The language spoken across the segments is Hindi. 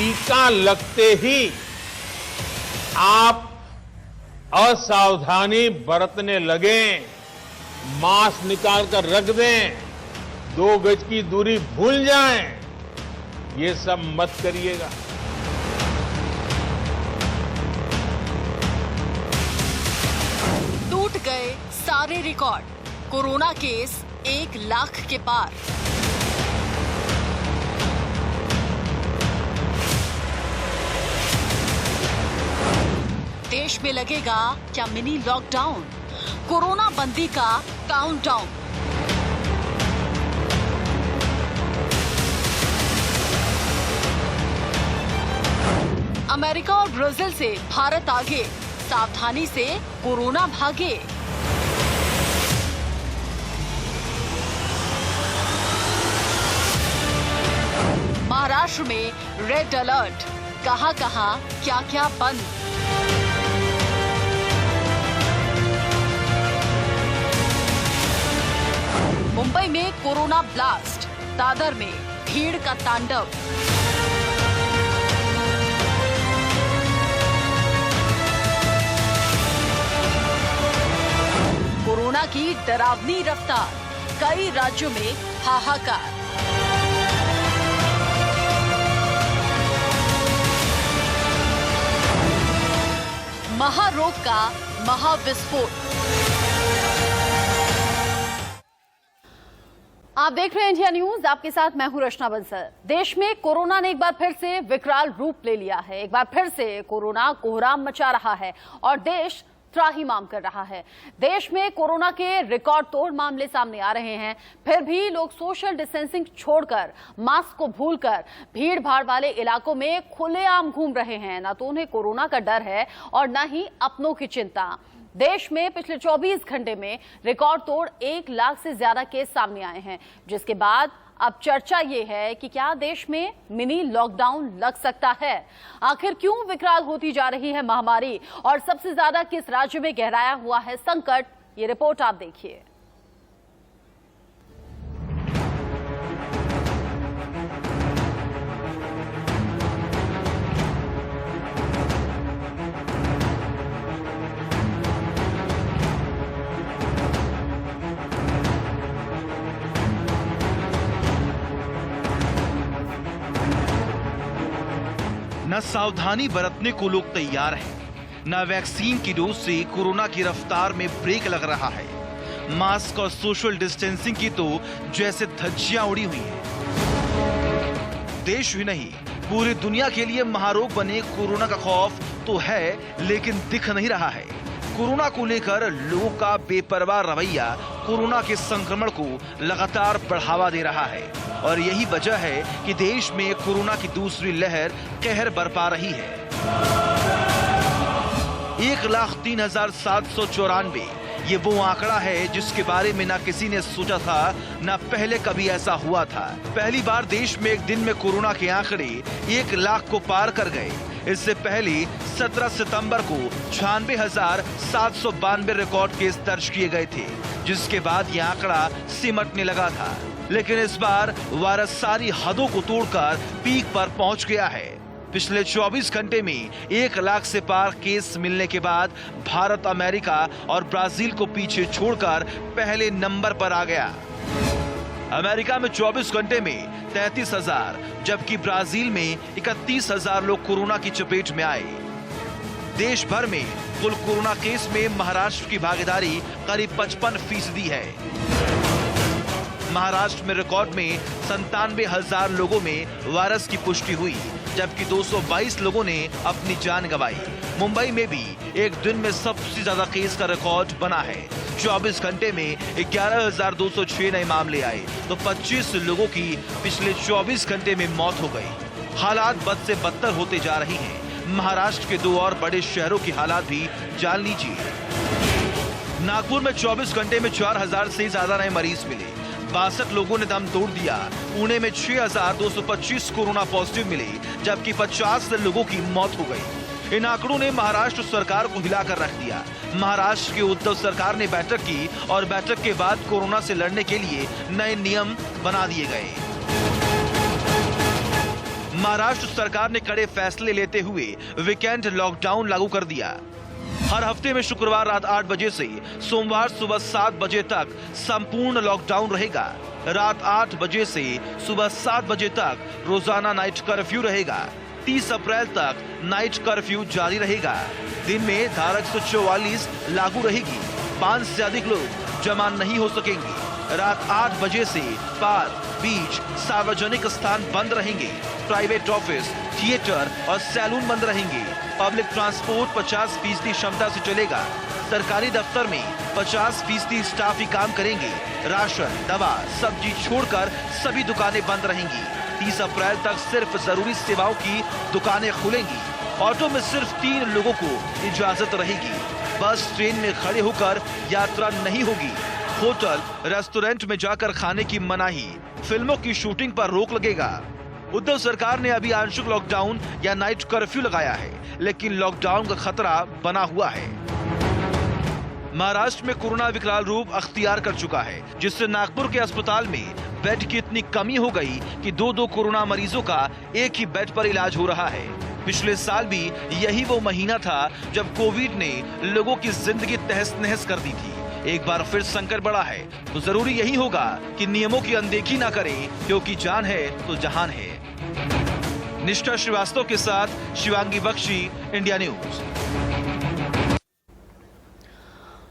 टीका लगते ही आप असावधानी बरतने लगे, मास्क निकाल कर रख दें, 2 गज की दूरी भूल जाएं, ये सब मत करिएगा। टूट गए सारे रिकॉर्ड, कोरोना केस 1 लाख के पार। देश में लगेगा क्या मिनी लॉकडाउन, कोरोना बंदी का काउंटडाउन। अमेरिका और ब्राजील से भारत आगे, सावधानी से कोरोना भागे। महाराष्ट्र में रेड अलर्ट, कहां-कहां क्या-क्या बंद। मुंबई में कोरोना ब्लास्ट, दादर में भीड़ का तांडव। कोरोना की डरावनी रफ्तार, कई राज्यों में हाहाकार। महारोग का महाविस्फोट। आप देख रहे हैं इंडिया न्यूज, आपके साथ मैं हूं रचना बंसल। देश में कोरोना ने एक बार फिर से विकराल रूप ले लिया है। एक बार फिर से कोरोना कोहराम मचा रहा है और देश त्राहिमाम कर रहा है। देश में कोरोना के रिकॉर्ड तोड़ मामले सामने आ रहे हैं, फिर भी लोग सोशल डिस्टेंसिंग छोड़कर, मास्क को भूलकर भीड़ भाड़ वाले इलाकों में खुलेआम घूम रहे हैं। न तो उन्हें कोरोना का डर है और न ही अपनों की चिंता। देश में पिछले 24 घंटे में रिकॉर्ड तोड़ 1 लाख से ज्यादा केस सामने आए हैं, जिसके बाद अब चर्चा ये है कि क्या देश में मिनी लॉकडाउन लग सकता है। आखिर क्यों विकराल होती जा रही है महामारी और सबसे ज्यादा किस राज्य में गहराया हुआ है संकट, ये रिपोर्ट आप देखिए। न सावधानी बरतने को लोग तैयार हैं, न वैक्सीन की डोज से कोरोना की रफ्तार में ब्रेक लग रहा है। मास्क और सोशल डिस्टेंसिंग की तो जैसे धज्जियां उड़ी हुई हैं। देश ही नहीं, पूरी दुनिया के लिए महारोग बने कोरोना का खौफ तो है, लेकिन दिख नहीं रहा है। कोरोना को लेकर लोगों का बेपरवाह रवैया कोरोना के संक्रमण को लगातार बढ़ावा दे रहा है और यही वजह है कि देश में कोरोना की दूसरी लहर कहर बरपा रही है। 1,03,794 ये वो आंकड़ा है जिसके बारे में ना किसी ने सोचा था, ना पहले कभी ऐसा हुआ था। पहली बार देश में एक दिन में कोरोना के आंकड़े 1 लाख को पार कर गए। इससे पहले 17 सितंबर को 96,792 रिकॉर्ड केस दर्ज किए गए थे, जिसके बाद यह आंकड़ा सिमटने लगा था। लेकिन इस बार वायरस सारी हदों को तोड़कर पीक पर पहुंच गया है। पिछले 24 घंटे में 1 लाख से पार केस मिलने के बाद भारत, अमेरिका और ब्राजील को पीछे छोड़कर पहले नंबर पर आ गया। अमेरिका में 24 घंटे में 33,000, जबकि ब्राजील में 31,000 लोग कोरोना की चपेट में आए। देश भर में कुल कोरोना केस में महाराष्ट्र की भागीदारी करीब 55% है। महाराष्ट्र में रिकॉर्ड में 97,000 लोगों में वायरस की पुष्टि हुई, जबकि 222 लोगों ने अपनी जान गंवाई। मुंबई में भी एक दिन में सबसे ज्यादा केस का रिकॉर्ड बना है। 24 घंटे में 11,206 नए मामले आए तो 25 लोगों की पिछले 24 घंटे में मौत हो गई। हालात बद से बदतर होते जा रही हैं। महाराष्ट्र के 2 और बड़े शहरों की हालात भी जान लीजिए। नागपुर में 24 घंटे में 4,000 से ज्यादा नए मरीज मिले, 62 लोगों ने दम तोड़ दिया। पुणे में 6,225 कोरोना पॉजिटिव मिले, जबकि 50 लोगों की मौत हो गई। इन आंकड़ों ने महाराष्ट्र सरकार को हिलाकर रख दिया। महाराष्ट्र की उद्धव सरकार ने बैठक की और बैठक के बाद कोरोना से लड़ने के लिए नए नियम बना दिए गए। महाराष्ट्र सरकार ने कड़े फैसले लेते हुए वीकेंड लॉकडाउन लागू कर दिया। हर हफ्ते में शुक्रवार रात 8 बजे से सोमवार सुबह 7 बजे तक संपूर्ण लॉकडाउन रहेगा। रात 8 बजे से सुबह 7 बजे तक रोजाना नाइट कर्फ्यू रहेगा। 30 अप्रैल तक नाइट कर्फ्यू जारी रहेगा। दिन में धारा 144 लागू रहेगी। 5 से अधिक लोग जमा नहीं हो सकेंगे। रात 8 बजे से पार्क, बीच, सार्वजनिक स्थान बंद रहेंगे। प्राइवेट ऑफिस, थिएटर और सैलून बंद रहेंगे। पब्लिक ट्रांसपोर्ट 50% क्षमता से चलेगा। सरकारी दफ्तर में 50% स्टाफ ही काम करेंगे। राशन, दवा, सब्जी छोड़कर सभी दुकानें बंद रहेंगी। 30 अप्रैल तक सिर्फ जरूरी सेवाओं की दुकानें खुलेंगी। ऑटो में सिर्फ 3 लोगों को इजाजत रहेगी। बस, ट्रेन में खड़े होकर यात्रा नहीं होगी। होटल, रेस्टोरेंट में जाकर खाने की मनाही। फिल्मों की शूटिंग पर रोक लगेगा। उद्धव सरकार ने अभी आंशिक लॉकडाउन या नाइट कर्फ्यू लगाया है, लेकिन लॉकडाउन का खतरा बना हुआ है। महाराष्ट्र में कोरोना विकराल रूप अख्तियार कर चुका है, जिससे नागपुर के अस्पताल में बेड की इतनी कमी हो गई कि 2-2 कोरोना मरीजों का एक ही बेड पर इलाज हो रहा है। पिछले साल भी यही वो महीना था जब कोविड ने लोगों की जिंदगी तहस नहस कर दी थी। एक बार फिर संकट बढ़ा है तो जरूरी यही होगा कि नियमों की अनदेखी ना करें, क्योंकि जान है तो जहान है। निष्ठा श्रीवास्तव के साथ शिवांगी बख्शी, इंडिया न्यूज।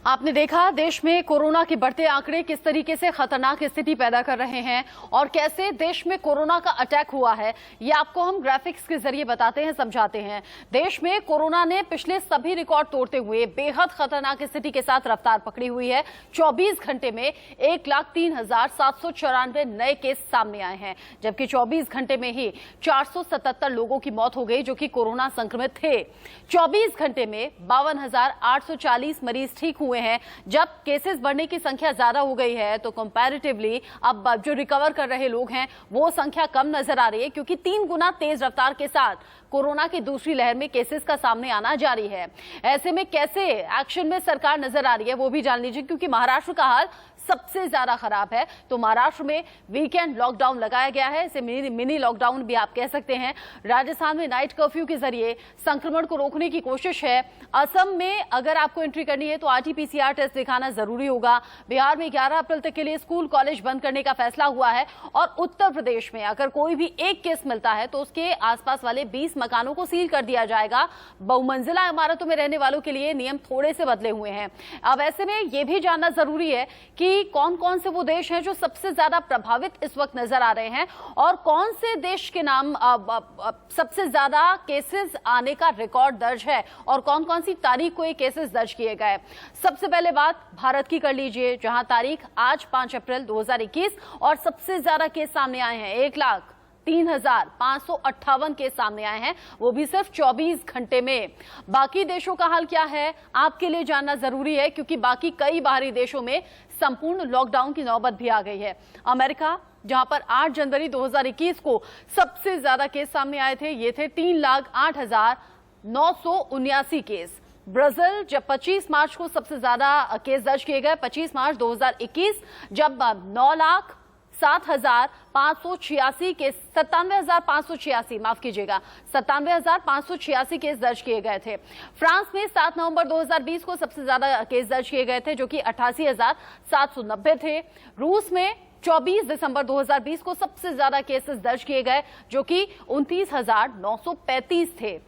आपने देखा देश में कोरोना के बढ़ते आंकड़े किस तरीके से खतरनाक स्थिति पैदा कर रहे हैं और कैसे देश में कोरोना का अटैक हुआ है, ये आपको हम ग्राफिक्स के जरिए बताते हैं, समझाते हैं। देश में कोरोना ने पिछले सभी रिकॉर्ड तोड़ते हुए बेहद खतरनाक स्थिति के साथ रफ्तार पकड़ी हुई है। 24 घंटे में 1,03,794 नए केस सामने आए हैं, जबकि 24 घंटे में ही 477 लोगों की मौत हो गई जो कि कोरोना संक्रमित थे। 24 घंटे में 52,840 मरीज ठीक हुए हैं। जब केसेस बढ़ने की संख्या ज्यादा हो गई है तो कंपैरेटिवली अब जो रिकवर कर रहे लोग हैं वो संख्या कम नजर आ रही है, क्योंकि 3 गुना तेज रफ्तार के साथ कोरोना की दूसरी लहर में केसेस का सामने आना जारी है। ऐसे में कैसे एक्शन में सरकार नजर आ रही है वो भी जान लीजिए, क्योंकि महाराष्ट्र का हाल सबसे ज्यादा खराब है। तो महाराष्ट्र में वीकेंड लॉकडाउन लगाया गया है, इसे मिनी लॉकडाउन भी आप कह सकते हैं। राजस्थान में नाइट कर्फ्यू के जरिए संक्रमण को रोकने की कोशिश है। असम में अगर आपको एंट्री करनी है तो RT-PCR टेस्ट दिखाना जरूरी होगा। बिहार में 11 अप्रैल तक के लिए स्कूल कॉलेज बंद करने का फैसला हुआ है। और उत्तर प्रदेश में अगर कोई भी एक केस मिलता है तो उसके आसपास वाले 20 मकानों को सील कर दिया जाएगा। बहुमंजिला इमारतों में रहने वालों के लिए नियम थोड़े से बदले हुए हैं। अब ऐसे में यह भी जानना जरूरी है कि कौन कौन से वो देश हैं जो सबसे ज्यादा प्रभावित इस वक्त नजर आ रहे हैं और कौन से देश के नाम सबसे ज्यादा केसेस आने का रिकॉर्ड दर्ज है और कौन कौन सी तारीख को ये केसेस दर्ज किए गए। सबसे पहले बात भारत की कर लीजिए, जहां तारीख आज 5 अप्रैल 2021 और सबसे ज्यादा केस सामने आए हैं। 1,03,558 केस सामने आए हैं, वो भी सिर्फ 24 घंटे में। बाकी देशों का हाल क्या है आपके लिए जानना जरूरी है, क्योंकि बाकी कई बाहरी देशों में संपूर्ण लॉकडाउन की नौबत भी आ गई है। अमेरिका, जहां पर 8 जनवरी 2021 को सबसे ज्यादा केस सामने आए थे, ये थे 3,08,979 केस। ब्राजील, जब 25 मार्च को सबसे ज्यादा केस दर्ज किए गए, 25 मार्च 2021, जब 9,07,586 केस 97,586 माफ कीजिएगा 97,586 केस दर्ज किए गए थे। फ्रांस में 7 नवंबर 2020 को सबसे ज्यादा केस दर्ज किए गए थे, जो कि 88,790 थे। रूस में 24 दिसंबर 2020 को सबसे ज्यादा केसेस दर्ज किए गए, जो कि 29,935 थे।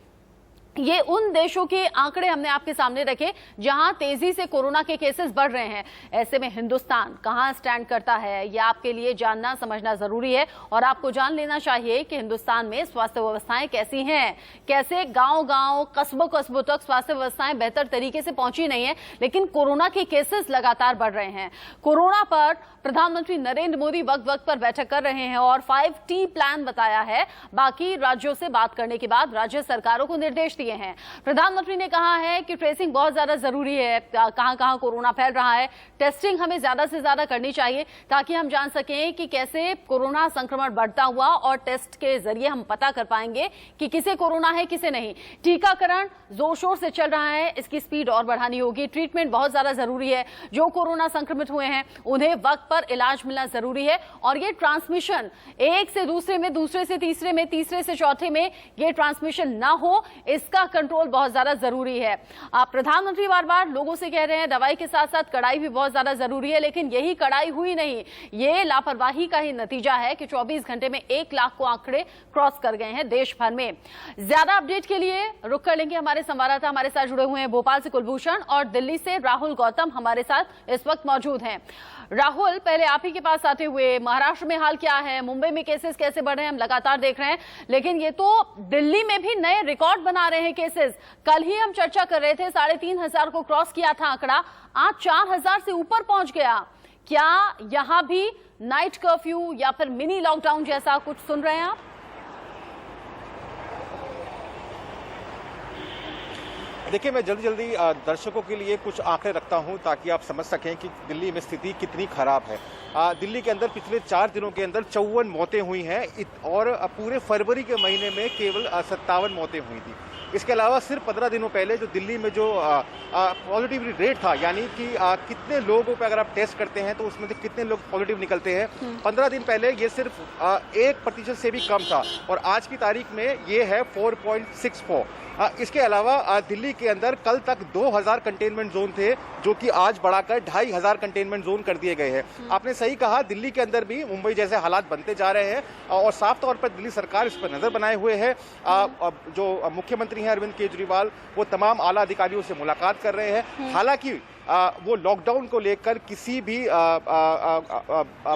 ये उन देशों के आंकड़े हमने आपके सामने रखे जहां तेजी से कोरोना के केसेस बढ़ रहे हैं। ऐसे में हिंदुस्तान कहां स्टैंड करता है, यह आपके लिए जानना समझना जरूरी है और आपको जान लेना चाहिए कि हिंदुस्तान में स्वास्थ्य व्यवस्थाएं कैसी हैं। कैसे गांव-गांव, कस्बों तक स्वास्थ्य व्यवस्थाएं बेहतर तरीके से पहुंची नहीं है, लेकिन कोरोना के केसेस लगातार बढ़ रहे हैं। कोरोना पर प्रधानमंत्री नरेंद्र मोदी वक्त वक्त पर बैठक कर रहे हैं और 5T प्लान बताया है। बाकी राज्यों से बात करने के बाद राज्य सरकारों को निर्देश दिए हैं। प्रधानमंत्री ने कहा है कि ट्रेसिंग बहुत ज्यादा जरूरी है, कहां कहां कोरोना फैल रहा है, टेस्टिंग हमें ज्यादा से ज्यादा करनी चाहिए ताकि हम जान सकें कि कैसे कोरोना संक्रमण बढ़ता हुआ, और टेस्ट के जरिए हम पता कर पाएंगे कि किसे कोरोना है किसे नहीं। टीकाकरण जोर शोर से चल रहा है, इसकी स्पीड और बढ़ानी होगी। ट्रीटमेंट बहुत ज्यादा जरूरी है, जो कोरोना संक्रमित हुए हैं उन्हें वक्त पर इलाज मिलना जरूरी है, और ये ट्रांसमिशन एक से दूसरे में, दूसरे से तीसरे में, तीसरे से चौथे में ये ट्रांसमिशन ना हो, इसका कंट्रोल बहुत ज्यादा जरूरी है। प्रधानमंत्री बार बार लोगों से कह रहे हैं दवाई के साथ साथ कड़ाई भी बहुत ज्यादा जरूरी है, लेकिन यही कड़ाई हुई नहीं, ये लापरवाही का ही नतीजा है कि 24 घंटे में 1 लाख को आंकड़े क्रॉस कर गए हैं देश भर में। ज्यादा अपडेट के लिए रुक कर लेंगे, हमारे संवाददाता हमारे साथ जुड़े हुए हैं भोपाल से कुलभूषण और दिल्ली से राहुल गौतम हमारे साथ इस वक्त मौजूद हैं। राहुल, पहले आप ही के पास आते हुए, महाराष्ट्र में हाल क्या है, मुंबई में केसेस कैसे बढ़ रहे हैं, हम लगातार देख रहे हैं, लेकिन ये तो दिल्ली में भी नए रिकॉर्ड बना रहे हैं केसेस। कल ही हम चर्चा कर रहे थे 3,500 को क्रॉस किया था आंकड़ा, आज 4,000 से ऊपर पहुंच गया। क्या यहां भी नाइट कर्फ्यू या फिर मिनी लॉकडाउन जैसा कुछ सुन रहे हैं आप? देखिए, मैं जल्दी दर्शकों के लिए कुछ आंकड़े रखता हूं ताकि आप समझ सकें कि दिल्ली में स्थिति कितनी खराब है। दिल्ली के अंदर पिछले 4 दिनों के अंदर 54 मौतें हुई हैं और पूरे फरवरी के महीने में केवल 57 मौतें हुई थी। इसके अलावा सिर्फ 15 दिनों पहले जो दिल्ली में जो पॉजिटिविटी रेट था, यानी कि कितने लोगों पे अगर आप टेस्ट करते हैं तो उसमें से कितने लोग पॉजिटिव निकलते हैं, 15 दिन पहले ये सिर्फ 1% से भी कम था, और आज की तारीख में ये है 4.64। इसके अलावा दिल्ली के अंदर कल तक 2000 कंटेनमेंट जोन थे, जो कि आज बढ़ाकर 2500 कंटेनमेंट जोन कर दिए गए हैं। आपने सही कहा, दिल्ली के अंदर भी मुंबई जैसे हालात बनते जा रहे हैं, और साफ तौर पर दिल्ली सरकार इस पर नजर बनाए हुए है। जो मुख्यमंत्री हैं अरविंद केजरीवाल, वो तमाम आला अधिकारियों से मुलाकात कर रहे हैं। हालांकि वो लॉकडाउन को लेकर किसी भी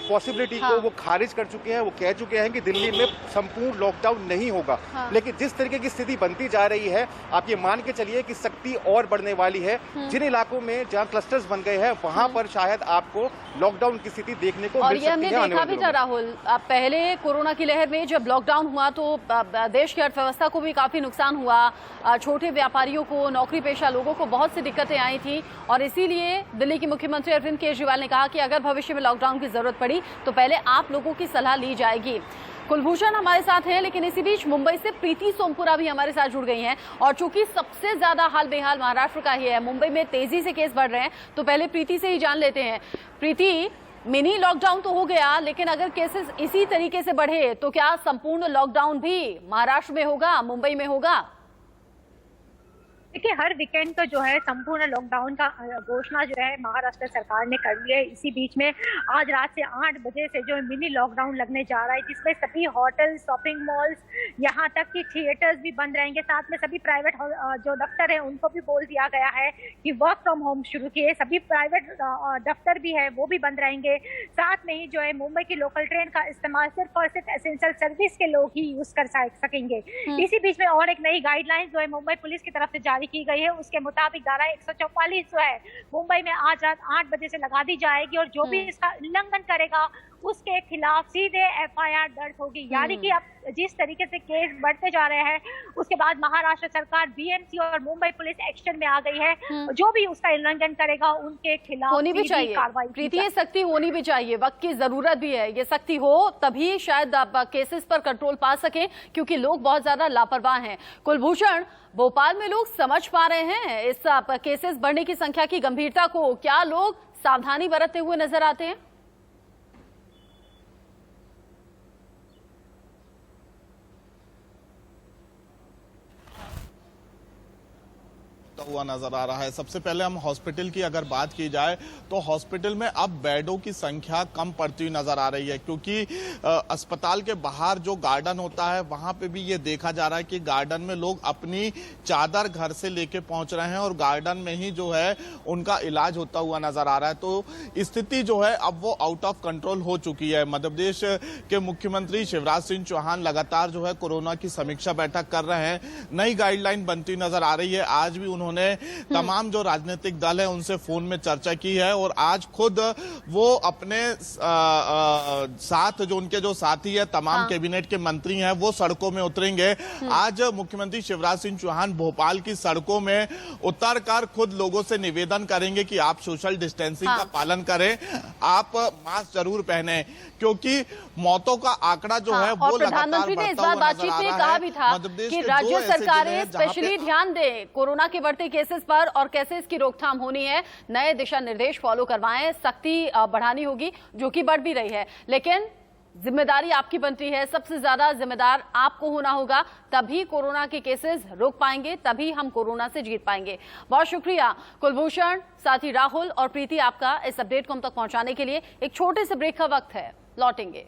पॉसिबिलिटी को वो खारिज कर चुके हैं। वो कह चुके हैं कि दिल्ली में संपूर्ण लॉकडाउन नहीं होगा, लेकिन जिस तरीके की स्थिति बनती जा रही है, आप ये मान के चलिए कि सख्ती और बढ़ने वाली है। जिन इलाकों में जहां क्लस्टर्स बन गए हैं वहां पर शायद आपको लॉकडाउन की स्थिति देखने को मिल सकती है। और ये हमने देखा भी था राहुल, पहले कोरोना की लहर में जब लॉकडाउन हुआ तो देश की अर्थव्यवस्था को भी काफी नुकसान हुआ, छोटे व्यापारियों को, नौकरी पेशा लोगों को बहुत सी दिक्कतें आई थी, और इसीलिए दिल्ली के मुख्यमंत्री अरविंद केजरीवाल ने कहा कि अगर भविष्य में लॉकडाउन की जरूरत पड़ी तो पहले आप लोगों की सलाह ली जाएगी। कुलभूषण हमारे साथ हैं, लेकिन इसी बीच मुंबई से प्रीति सोमपुरा भी हमारे साथ जुड़ गई हैं, और चूंकि सबसे ज्यादा हाल बेहाल महाराष्ट्र का ही है, मुंबई में तेजी से केस बढ़ रहे हैं, तो पहले प्रीति से ही जान लेते हैं। प्रीति, मिनी लॉकडाउन तो हो गया, लेकिन अगर केसेस इसी तरीके से बढ़े तो क्या संपूर्ण लॉकडाउन भी महाराष्ट्र में होगा, मुंबई में होगा? देखिए, हर वीकेंड का जो है संपूर्ण लॉकडाउन का घोषणा जो है महाराष्ट्र सरकार ने कर ली है। इसी बीच में आज रात से 8 बजे से जो मिनी लॉकडाउन लगने जा रहा है, जिसमें सभी होटल, शॉपिंग मॉल्स, यहाँ तक कि थिएटर्स भी बंद रहेंगे। साथ में सभी प्राइवेट जो दफ्तर है उनको भी बोल दिया गया है कि वर्क फ्रॉम होम शुरू किए। सभी प्राइवेट दफ्तर भी है वो भी बंद रहेंगे। साथ में ही जो है मुंबई की लोकल ट्रेन का इस्तेमाल सिर्फ और सिर्फ एसेंशियल सर्विस के लोग ही यूज कर सकेंगे। इसी बीच में और एक नई गाइडलाइंस जो है मुंबई पुलिस की तरफ से जारी की गई है। उसके मुताबिक धारा 144 जो है मुंबई में आज रात 8 बजे से लगा दी जाएगी, और जो भी इसका उल्लंघन करेगा उसके खिलाफ सीधे एफआईआर दर्ज होगी। यानी कि अब जिस तरीके से केस बढ़ते जा रहे हैं, उसके बाद महाराष्ट्र सरकार, बीएमसी और मुंबई पुलिस एक्शन में आ गई है। जो भी उसका उल्लंघन करेगा उनके खिलाफ होनी भी चाहिए प्रीति, ये सख्ती होनी भी चाहिए, वक्त की जरूरत भी है। ये सख्ती हो तभी शायद आप केसेस पर कंट्रोल पा सके, क्योंकि लोग बहुत ज्यादा लापरवाह हैं। कुलभूषण, भोपाल में लोग समझ पा रहे हैं इस केसेस बढ़ने की संख्या की गंभीरता को? क्या लोग सावधानी बरतते हुए नजर आते हैं? हुआ नजर आ रहा है। सबसे पहले हम हॉस्पिटल की अगर बात की जाए तो हॉस्पिटल में अब बेडों की संख्या कम पड़ती हुई नजर आ रही है, क्योंकि अस्पताल के बाहर जो गार्डन होता है वहां पे भी ये देखा जा रहा है कि गार्डन में लोग अपनी चादर घर से लेके पहुंच रहे हैं और गार्डन में ही जो है उनका इलाज होता हुआ नजर आ रहा है। तो स्थिति जो है अब वो आउट ऑफ कंट्रोल हो चुकी है। मध्य प्रदेश के मुख्यमंत्री शिवराज सिंह चौहान लगातार जो है कोरोना की समीक्षा बैठक कर रहे हैं, नई गाइडलाइन बनती नजर आ रही है। आज भी उन्होंने उन्होंने तमाम जो राजनीतिक दल है उनसे फोन में चर्चा की है और आज खुद वो अपने साथ जो उनके जो साथी है तमाम कैबिनेट के मंत्री हैं वो सड़कों में उतरेंगे। आज मुख्यमंत्री शिवराज सिंह चौहान भोपाल की सड़कों में उतरकर खुद लोगों से निवेदन करेंगे कि आप सोशल डिस्टेंसिंग का पालन करें, आप मास्क जरूर पहने, क्योंकि मौतों का आंकड़ा जो है वो और प्रधानमंत्री ने इस बार बातचीत में कहा भी था कि राज्य सरकारें स्पेशली ध्यान दें कोरोना के बढ़ते केसेस पर और कैसे इसकी रोकथाम होनी है, नए दिशा निर्देश फॉलो करवाएं, सख्ती बढ़ानी होगी जो कि बढ़ भी रही है, लेकिन जिम्मेदारी आपकी बनती है, सबसे ज्यादा जिम्मेदार आपको होना होगा, तभी कोरोना के केसेस रोक पाएंगे, तभी हम कोरोना से जीत पाएंगे। बहुत शुक्रिया कुलभूषण, साथी राहुल और प्रीति आपका इस अपडेट को हम तक पहुंचाने के लिए। एक छोटे से ब्रेक का वक्त है, लौटेंगे।